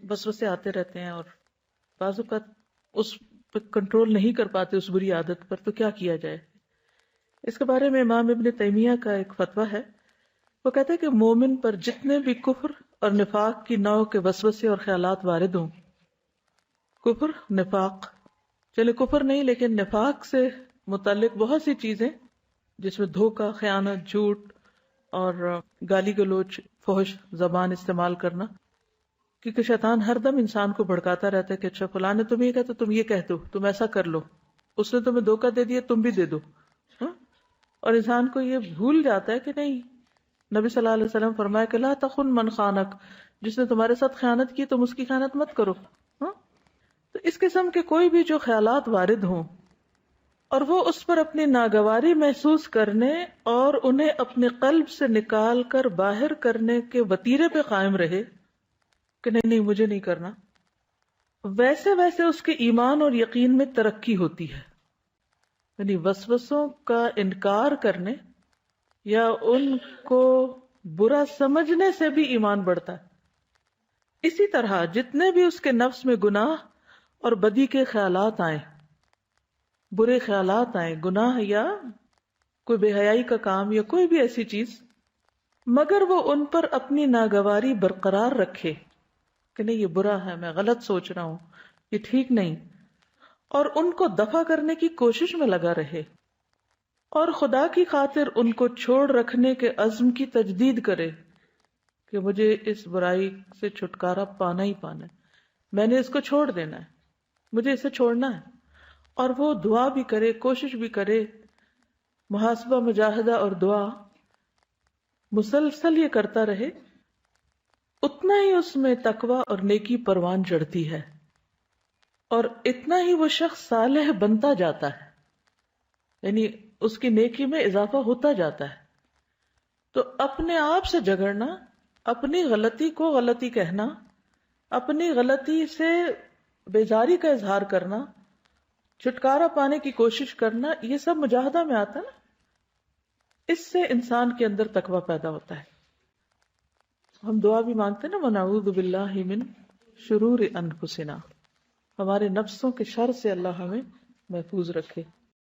وسوسے آتے رہتے ہیں اور بعض اوقات اس پہ کنٹرول نہیں کر پاتے اس بری عادت پر، تو کیا کیا جائے؟ اس کے بارے میں امام ابن تیمیہ کا ایک فتویٰ ہے. وہ کہتے ہیں کہ مومن پر جتنے بھی کفر اور نفاق کی نوع کے وسوسے اور خیالات وارد ہوں، کفر نفاق، چلے کفر نہیں لیکن نفاق سے متعلق بہت سی چیزیں جس میں دھوکہ، خیانت، جھوٹ اور گالی گلوچ، فحش زبان استعمال کرنا، کیونکہ شیطان ہر دم انسان کو بھڑکاتا رہتا ہے کہ اچھا فلاں نے تم یہ کہا تو تم یہ کہہ دو، تم ایسا کر لو، اس نے تمہیں دھوکہ دے دیا تم بھی دے دو. ہاں؟ اور انسان کو یہ بھول جاتا ہے کہ نہیں، نبی صلی اللہ علیہ وسلم فرمایا کہ لا تخن من خانک، جس نے تمہارے ساتھ خیانت کی تم اس کی خیانت مت کرو. ہاں؟ تو اس قسم کے کوئی بھی جو خیالات وارد ہوں اور وہ اس پر اپنی ناگواری محسوس کرنے اور انہیں اپنے قلب سے نکال کر باہر کرنے کے وتیرے پہ قائم رہے کہ نہیں مجھے نہیں کرنا، ویسے ویسے اس کے ایمان اور یقین میں ترقی ہوتی ہے. یعنی وسوسوں کا انکار کرنے یا ان کو برا سمجھنے سے بھی ایمان بڑھتا ہے. اسی طرح جتنے بھی اس کے نفس میں گناہ اور بدی کے خیالات آئیں، برے خیالات آئیں، گناہ یا کوئی بے حیائی کا کام یا کوئی بھی ایسی چیز، مگر وہ ان پر اپنی ناگواری برقرار رکھے کہ نہیں یہ برا ہے، میں غلط سوچ رہا ہوں، یہ ٹھیک نہیں، اور ان کو دفع کرنے کی کوشش میں لگا رہے اور خدا کی خاطر ان کو چھوڑ رکھنے کے عزم کی تجدید کرے کہ مجھے اس برائی سے چھٹکارا پانا ہی پانا ہے، میں نے اس کو چھوڑ دینا ہے، مجھے اسے چھوڑنا ہے. اور وہ دعا بھی کرے، کوشش بھی کرے، محاسبہ، مجاہدہ اور دعا مسلسل یہ کرتا رہے، اتنا ہی اس میں تقوی اور نیکی پروان چڑھتی ہے اور اتنا ہی وہ شخص صالح بنتا جاتا ہے، یعنی اس کی نیکی میں اضافہ ہوتا جاتا ہے. تو اپنے آپ سے جھگڑنا، اپنی غلطی کو غلطی کہنا، اپنی غلطی سے بیزاری کا اظہار کرنا، چھٹکارا پانے کی کوشش کرنا، یہ سب مجاہدہ میں آتا ہے. اس سے انسان کے اندر تقوی پیدا ہوتا ہے. ہم دعا بھی مانگتے ہیں نا، وَنَعُوذُ بِاللَّهِ مِن شُرُورِ أَنفُسِنَا، ہمارے نفسوں کے شر سے اللہ ہمیں محفوظ رکھے.